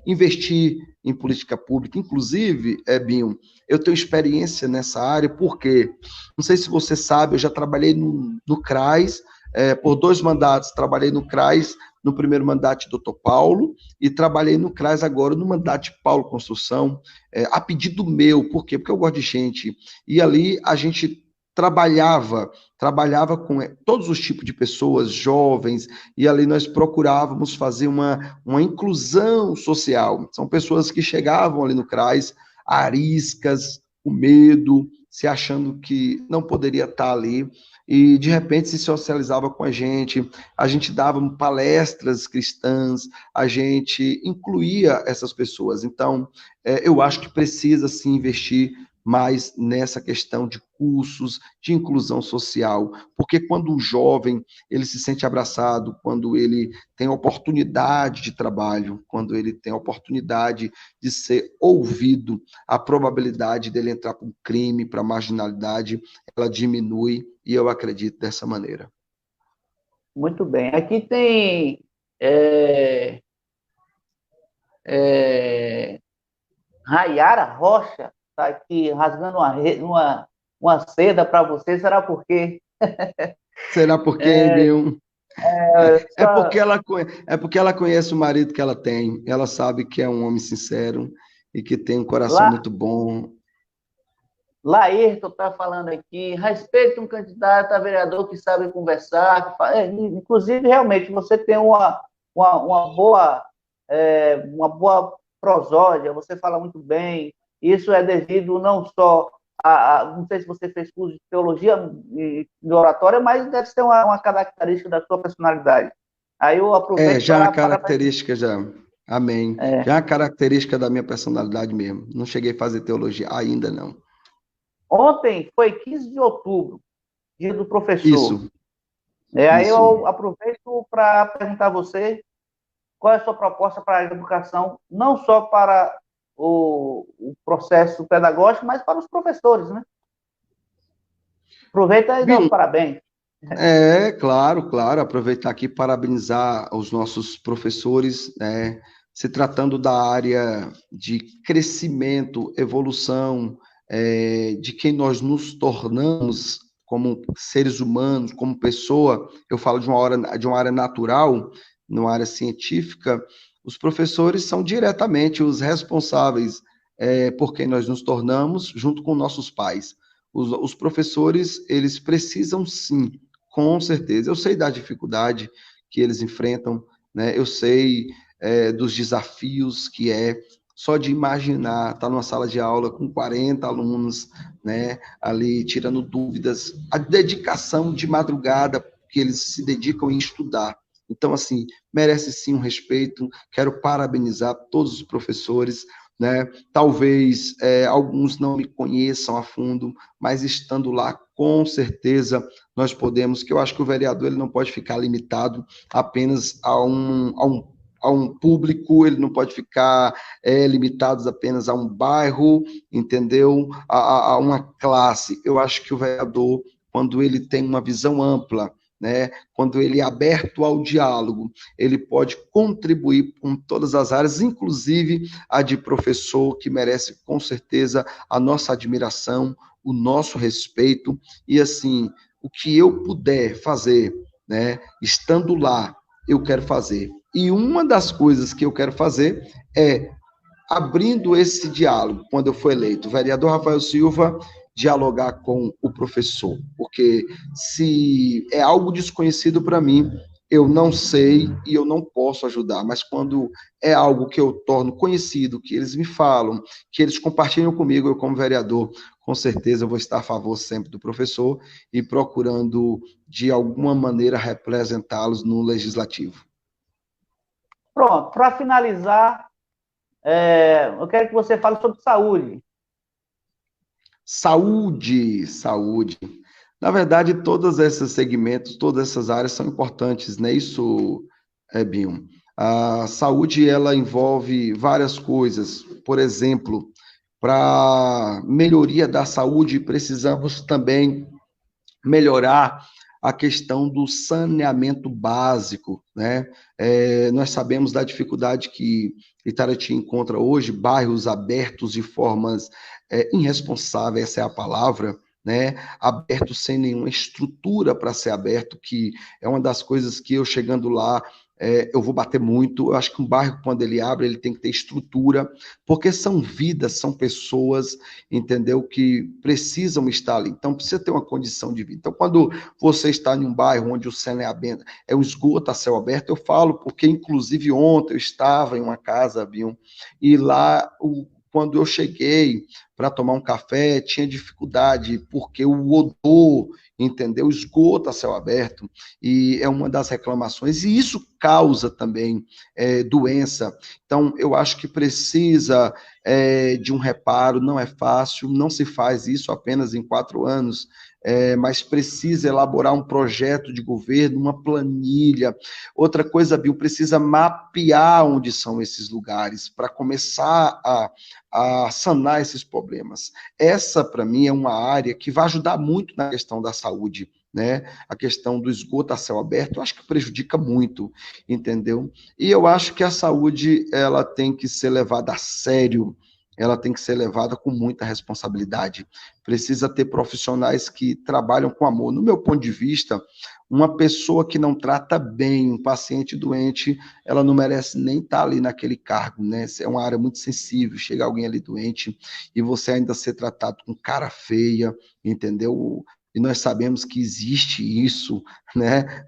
investir em política pública. Inclusive, Binho, eu tenho experiência nessa área, porque, não sei se você sabe, eu já trabalhei no CRAS, por 2 mandatos, trabalhei no CRAS, no primeiro mandato de Dr. Paulo, e trabalhei no CRAS agora no mandato de Paulo Construção, a pedido meu, por quê? Porque eu gosto de gente, e ali a gente trabalhava com todos os tipos de pessoas, jovens, e ali nós procurávamos fazer uma inclusão social. São pessoas que chegavam ali no CRAS, ariscas, com medo, se achando que não poderia estar ali, e de repente se socializava com a gente dava palestras cristãs, a gente incluía essas pessoas. Então, eu acho que precisa sim investir mais nessa questão de cursos, de inclusão social, porque quando o jovem ele se sente abraçado, quando ele tem oportunidade de trabalho, quando ele tem oportunidade de ser ouvido, a probabilidade dele entrar para um crime, para a marginalidade, ela diminui, e eu acredito dessa maneira. Muito bem. Aqui tem é, Rayara Rocha, está aqui rasgando uma seda para você. Será por quê? Será por quê, Bill? É Só, é porque ela conhece o marido que ela tem, ela sabe que é um homem sincero e que tem um coração lá, muito bom. Laírton está falando aqui, respeite um candidato a vereador que sabe conversar, inclusive, realmente, você tem uma boa, uma boa prosódia, você fala muito bem, isso é devido não só não sei se você fez curso de teologia e de oratória, mas deve ser uma característica da sua personalidade. Aí eu aproveito Já é uma para característica já. Amém. Já é uma característica da minha personalidade mesmo. Não cheguei a fazer teologia ainda não. ontem foi 15 de outubro, dia do professor. Isso, Aí isso. eu aproveito para perguntar a você qual é a sua proposta para a educação, não só para o processo pedagógico, mas para os professores, né? Aproveita e dá os Bill, parabéns. claro, claro, aproveitar aqui e parabenizar os nossos professores, né, se tratando da área de crescimento, evolução, de quem nós nos tornamos como seres humanos, como pessoa, eu falo de uma área natural, numa área científica, os professores são diretamente os responsáveis, por quem nós nos tornamos, junto com nossos pais. Os professores, eles precisam sim, com certeza. Eu sei da dificuldade que eles enfrentam, né? Eu sei dos desafios que é só de imaginar, estar numa sala de aula com 40 alunos, né? Ali tirando dúvidas, a dedicação de madrugada que eles se dedicam em estudar. Então, assim, merece sim um respeito. Quero parabenizar todos os professores, né? Talvez alguns não me conheçam a fundo, mas estando lá, com certeza nós podemos, que eu acho que o vereador ele não pode ficar limitado apenas a um público, ele não pode ficar limitado apenas a um bairro, entendeu? A uma classe. Eu acho que o vereador, quando ele tem uma visão ampla, né? Quando ele é aberto ao diálogo, ele pode contribuir com todas as áreas, inclusive a de professor, que merece com certeza a nossa admiração, o nosso respeito, e assim, o que eu puder fazer, né, estando lá, eu quero fazer. E uma das coisas que eu quero fazer é abrindo esse diálogo, quando eu for eleito, o vereador Rafael Silva dialogar com o professor, porque se é algo desconhecido para mim, eu não sei e eu não posso ajudar, mas quando é algo que eu torno conhecido, que eles me falam, que eles compartilham comigo, eu como vereador, com certeza eu vou estar a favor sempre do professor e procurando, de alguma maneira, representá-los no legislativo. Pronto, para finalizar, eu quero que você fale sobre saúde. Saúde, saúde. Na verdade, todos esses segmentos, todas essas áreas são importantes, né? Isso, Binho. A saúde, ela envolve várias coisas. por exemplo, para melhoria da saúde, precisamos também melhorar a questão do saneamento básico, né? Nós sabemos da dificuldade que Itarati encontra hoje, bairros abertos de formas irresponsáveis, essa é a palavra, né? Abertos sem nenhuma estrutura para ser aberto, que é uma das coisas que eu chegando lá, eu vou bater muito. Eu acho que um bairro, quando ele abre, ele tem que ter estrutura, porque são vidas, são pessoas, entendeu? Que precisam estar ali. Então, precisa ter uma condição de vida. Então, quando você está em um bairro onde o saneamento é um esgoto a céu aberto, eu falo porque, inclusive, ontem eu estava em uma casa, viu? E lá, quando eu cheguei para tomar um café, tinha dificuldade, porque o odor, entendeu? Esgoto a céu aberto, e é uma das reclamações, e isso causa também doença. Então, eu acho que precisa de um reparo, não é fácil, não se faz isso apenas em 4 anos, mas precisa elaborar um projeto de governo, uma planilha. Outra coisa, Bill, precisa mapear onde são esses lugares para começar a sanar esses problemas. Essa, para mim, é uma área que vai ajudar muito na questão da saúde, né? A questão do esgoto a céu aberto, eu acho que prejudica muito, entendeu? E eu acho que a saúde, ela tem que ser levada a sério, ela tem que ser levada com muita responsabilidade. Precisa ter profissionais que trabalham com amor. No meu ponto de vista, uma pessoa que não trata bem um paciente doente, ela não merece nem estar ali naquele cargo, né? É uma área muito sensível, chega alguém ali doente e você ainda ser tratado com cara feia, entendeu? E nós sabemos que existe isso, né?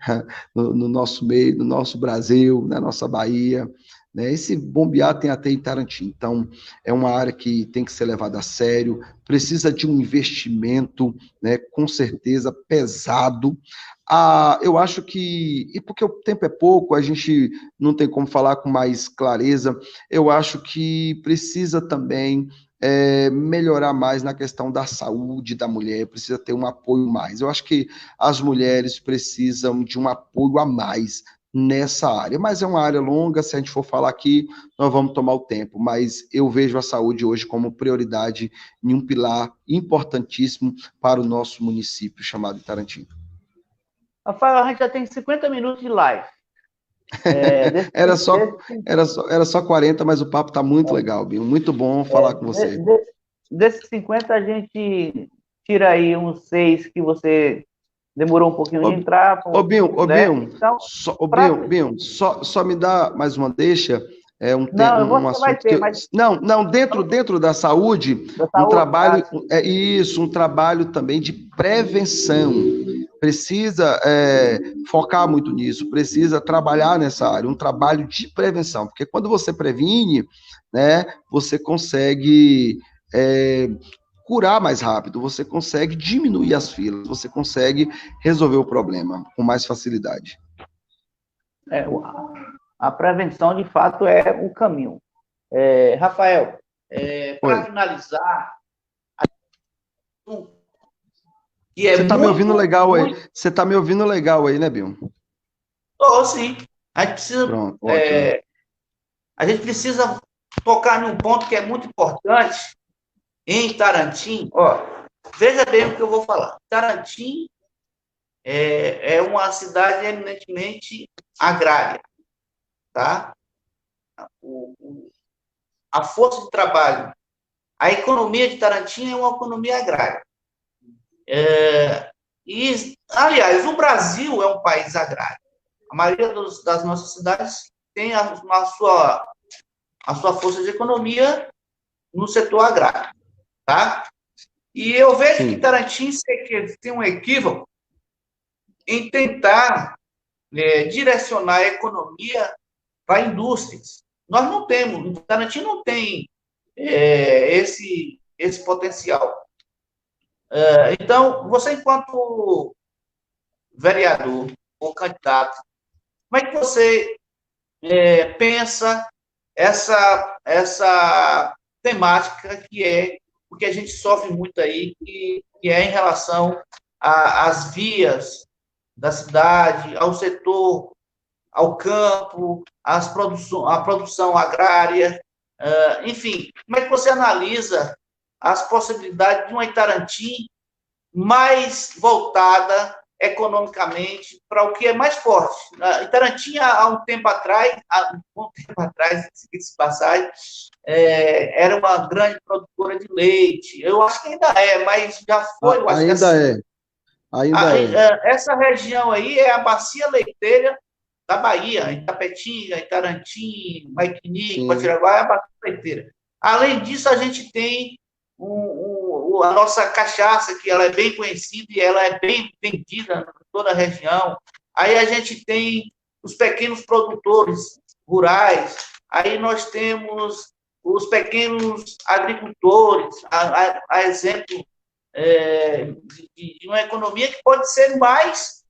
No nosso meio, no nosso Brasil, na nossa Bahia, né? Esse bombear tem até em Tarantim. Então, é uma área que tem que ser levada a sério, precisa de um investimento, né? Com certeza, pesado. Eu acho que, e porque o tempo é pouco, a gente não tem como falar com mais clareza, eu acho que precisa também melhorar mais na questão da saúde da mulher, precisa ter um apoio mais. Eu acho que as mulheres precisam de um apoio a mais nessa área, mas é uma área longa, se a gente for falar aqui, nós vamos tomar o tempo, mas eu vejo a saúde hoje como prioridade em um pilar importantíssimo para o nosso município chamado Tarantim. Rafael, a gente já tem 50 minutos de live. Era só 40, mas o papo está muito legal, Binho. Muito bom falar com você. Desses 50, a gente tira aí uns 6 que você demorou um pouquinho de entrar. Binho, né? Binho, Então, Binho, só me dá mais uma deixa, não, um você vai assunto que ter, mas... não, dentro da saúde, Da um saúde, trabalho, um trabalho também de prevenção. Precisa focar muito nisso, precisa trabalhar nessa área, um trabalho de prevenção, porque quando você previne, né, você consegue curar mais rápido, você consegue diminuir as filas, você consegue resolver o problema com mais facilidade. A prevenção, de fato, é o caminho. Rafael, para finalizar, que você está me ouvindo legal aí? Você está me ouvindo legal aí, né, Bill? Estou, sim. A gente precisa, Pronto, a gente precisa tocar num ponto que é muito importante em Tarantim. Veja bem o que eu vou falar. Tarantim é uma cidade eminentemente agrária, tá? A força de trabalho, a economia de Tarantim é uma economia agrária. Aliás, o Brasil é um país agrário. A maioria das nossas cidades tem a sua força de economia no setor agrário, tá? E eu vejo que Tarantim tem um equívoco em tentar direcionar a economia para indústrias. Nós não temos, Tarantim não tem esse potencial. Então, você, enquanto vereador ou candidato, como é que você pensa essa temática que é o que a gente sofre muito aí, que é em relação às vias da cidade, ao setor, ao campo, a produção agrária? Enfim, como é que você analisa as possibilidades de uma Itarantim mais voltada economicamente para o que é mais forte? Itarantim, há um tempo atrás, se passagem, era uma grande produtora de leite. Eu acho que ainda é, mas já foi, eu acho que Ainda é, ainda é. essa região aí é a bacia leiteira da Bahia, Itapetinga, Itarantim, Maiquinique, Sim. Potiraguá, é a bacia leiteira. Além disso, a gente tem a nossa cachaça, que ela é bem conhecida e ela é bem vendida em toda a região. Aí a gente tem os pequenos produtores rurais, aí nós temos os pequenos agricultores, a exemplo de uma economia que pode ser mais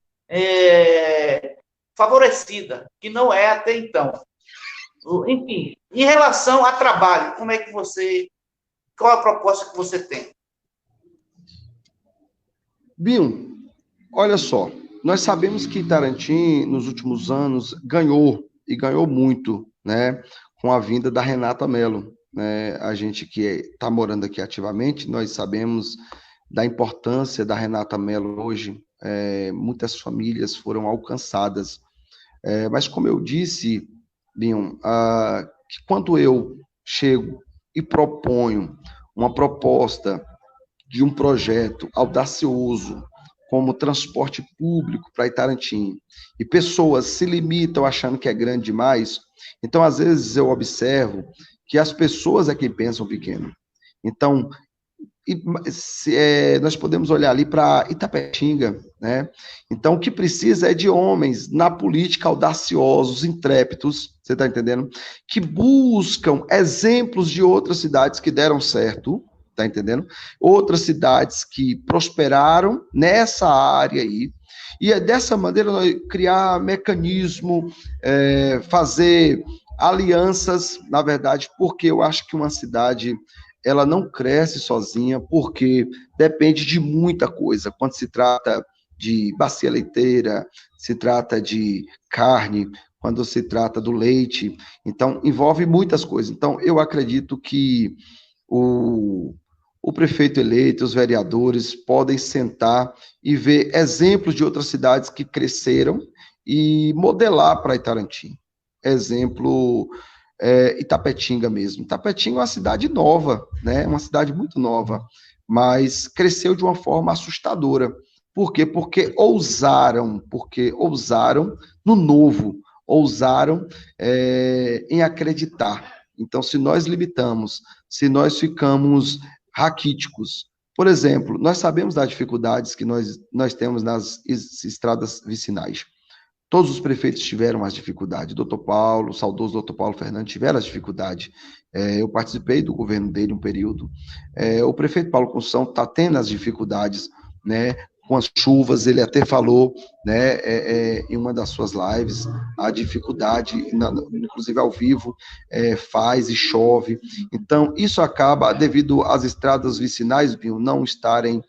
favorecida, que não é até então. Enfim, em relação a trabalho, como é que você, qual a proposta que você tem? Binho, olha só, nós sabemos que Itarantim, nos últimos anos, ganhou, e ganhou muito, né, com a vinda da Renata Mello, né? A gente que está morando aqui ativamente, nós sabemos da importância da Renata Mello hoje. Muitas famílias foram alcançadas. Mas como eu disse, Binho, que quando eu chego e proponho uma proposta de um projeto audacioso como transporte público para Itarantim, e pessoas se limitam achando que é grande demais, então às vezes eu observo que as pessoas é que pensam pequeno. Então, nós podemos olhar ali para Itapetinga, né? Então, o que precisa é de homens na política audaciosos, intrépidos, você está entendendo? Que buscam exemplos de outras cidades que deram certo, tá entendendo? Outras cidades que prosperaram nessa área aí, e é dessa maneira nós criar mecanismo, fazer alianças, na verdade, porque eu acho que uma cidade ela não cresce sozinha, porque depende de muita coisa. Quando se trata de bacia leiteira, se trata de carne, quando se trata do leite, então envolve muitas coisas. Então, eu acredito que o, o prefeito eleito, os vereadores podem sentar e ver exemplos de outras cidades que cresceram e modelar para Itarantim. Exemplo, Itapetinga mesmo. Itapetinga é uma cidade nova, né? Uma cidade muito nova, mas cresceu de uma forma assustadora. Por quê? Porque ousaram no novo, ousaram em acreditar. Então, se nós limitamos, se nós ficamos raquíticos, por exemplo, nós sabemos das dificuldades que nós temos nas estradas vicinais. Todos os prefeitos tiveram as dificuldades. Doutor Paulo, o saudoso doutor Paulo Fernandes, tiveram as dificuldades. Eu participei do governo dele um período. O prefeito Paulo Construção está tendo as dificuldades, né? Com as chuvas, ele até falou, né, em uma das suas lives, a dificuldade, inclusive ao vivo, faz e chove. Então, isso acaba, devido às estradas vicinais, Binho, não estarem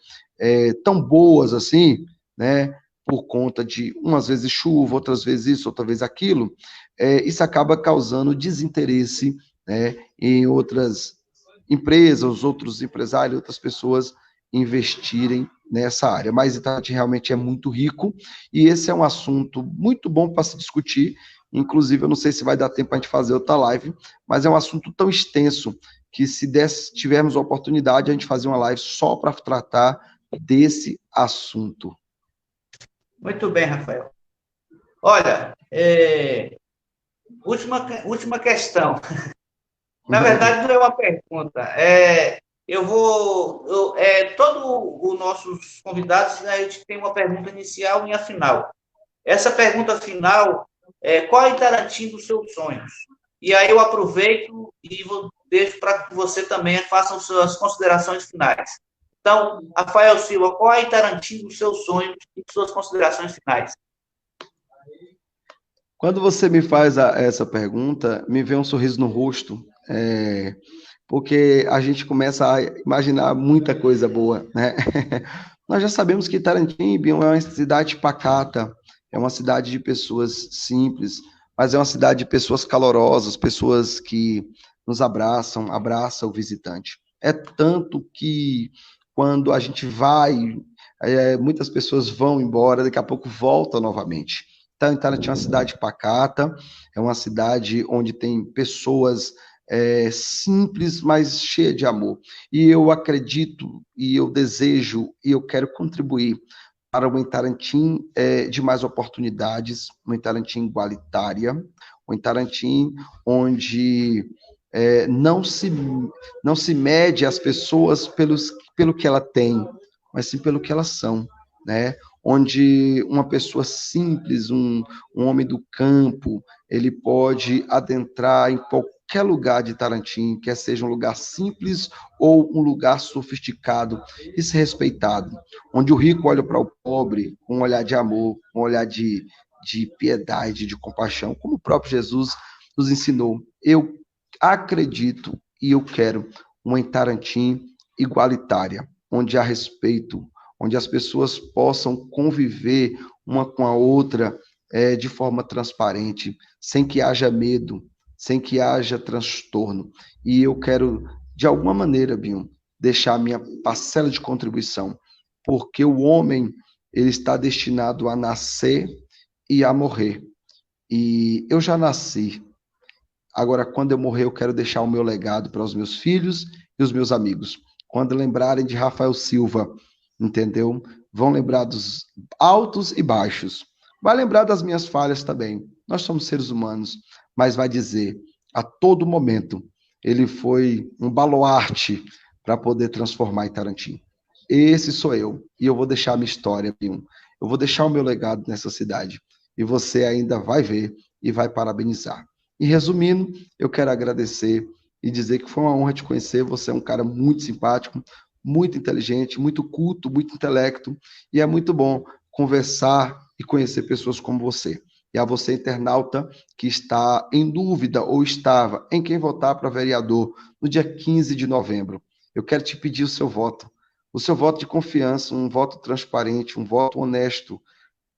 tão boas assim, né? Por conta de, umas vezes chuva, outras vezes isso, outra vez aquilo, isso acaba causando desinteresse, né, em outras empresas, outros empresários, outras pessoas investirem nessa área. Mas Itachi realmente é muito rico e esse é um assunto muito bom para se discutir. Inclusive, eu não sei se vai dar tempo para a gente fazer outra live, mas é um assunto tão extenso que se tivermos a oportunidade, a gente fazer uma live só para tratar desse assunto. Muito bem, Rafael. Olha, última questão. Na verdade, não é uma pergunta. Todos os nossos convidados, né, a gente tem uma pergunta inicial e a final. Essa pergunta final é: qual é Itarantim dos seus sonhos? E aí eu aproveito e deixo para que você também faça suas considerações finais. Então, Rafael Silva, qual é Itarantim dos seus sonhos e suas considerações finais? Quando você me faz essa pergunta, me vem um sorriso no rosto, porque a gente começa a imaginar muita coisa boa, né? Nós já sabemos que Itarantim é uma cidade pacata, é uma cidade de pessoas simples, mas é uma cidade de pessoas calorosas, pessoas que nos abraçam o visitante. É tanto que quando a gente vai, muitas pessoas vão embora, daqui a pouco voltam novamente. Então, Itarantim é uma cidade pacata, é uma cidade onde tem pessoas simples, mas cheia de amor. E eu acredito, e eu desejo, e eu quero contribuir para uma Itarantim de mais oportunidades, uma Itarantim igualitária, uma Itarantim onde não se mede as pessoas pelo que ela tem, mas sim pelo que elas são, né? Onde uma pessoa simples, um homem do campo, ele pode adentrar em qualquer lugar de Itarantim, quer seja um lugar simples ou um lugar sofisticado e ser respeitado, onde o rico olha para o pobre com um olhar de amor, com um olhar de piedade, de compaixão, como o próprio Jesus nos ensinou. Eu acredito e eu quero uma Itarantim igualitária, onde há respeito, onde as pessoas possam conviver uma com a outra de forma transparente, sem que haja medo, sem que haja transtorno. E eu quero, de alguma maneira, Binho, deixar a minha parcela de contribuição, porque o homem ele está destinado a nascer e a morrer. E eu já nasci. Agora, quando eu morrer, eu quero deixar o meu legado para os meus filhos e os meus amigos. Quando lembrarem de Rafael Silva, entendeu? Vão lembrar dos altos e baixos. Vai lembrar das minhas falhas também. Nós somos seres humanos, mas vai dizer, a todo momento, ele foi um baluarte para poder transformar Itarantim. Esse sou eu, e eu vou deixar a minha história, Pinho. Eu vou deixar o meu legado nessa cidade, e você ainda vai ver e vai parabenizar. E resumindo, eu quero agradecer e dizer que foi uma honra te conhecer. Você é um cara muito simpático, muito inteligente, muito culto, muito intelecto, e é muito bom conversar e conhecer pessoas como você. E a você, internauta, que está em dúvida ou estava em quem votar para vereador no dia 15 de novembro, eu quero te pedir o seu voto de confiança, um voto transparente, um voto honesto,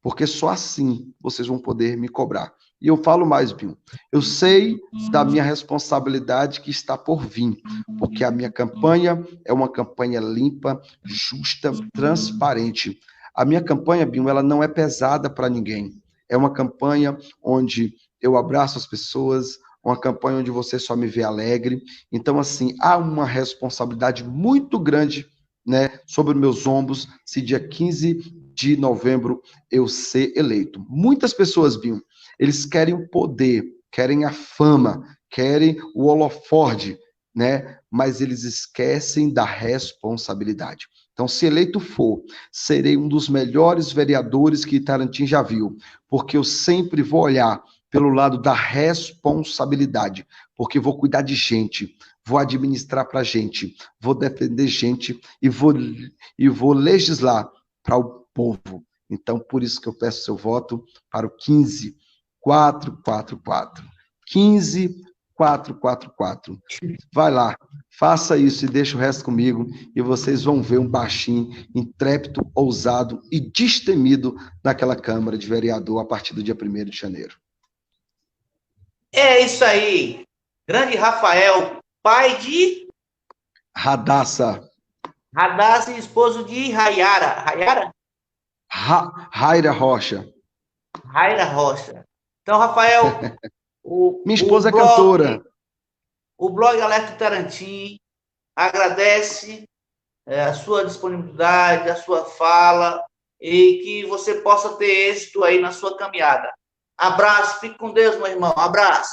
porque só assim vocês vão poder me cobrar. E eu falo mais, Binho, eu sei da minha responsabilidade que está por vir, porque a minha campanha é uma campanha limpa, justa, transparente. A minha campanha, Binho, ela não é pesada para ninguém. É uma campanha onde eu abraço as pessoas, uma campanha onde você só me vê alegre. Então, assim, há uma responsabilidade muito grande, né, sobre meus ombros, se dia 15 de novembro eu ser eleito. Muitas pessoas, Binho, eles querem o poder, querem a fama, querem o holofote, né? Mas eles esquecem da responsabilidade. Então, se eleito for, serei um dos melhores vereadores que Itarantim já viu, porque eu sempre vou olhar pelo lado da responsabilidade, porque vou cuidar de gente, vou administrar para gente, vou defender gente e vou legislar para o povo. Então, por isso que eu peço seu voto para o 15444. 15444. Vai lá, faça isso e deixa o resto comigo e vocês vão ver um baixinho intrépido, ousado e destemido naquela Câmara de Vereador a partir do dia 1º de janeiro. É isso aí. Grande Rafael, pai de Radassa. Radassa e esposo de Rayara. Rayara? Raira Rocha. Raira Rocha. Então, Rafael, Minha esposa é cantora. O blog Alerta Itarantim agradece a sua disponibilidade, a sua fala e que você possa ter êxito aí na sua caminhada. Abraço, fique com Deus, meu irmão. Abraço.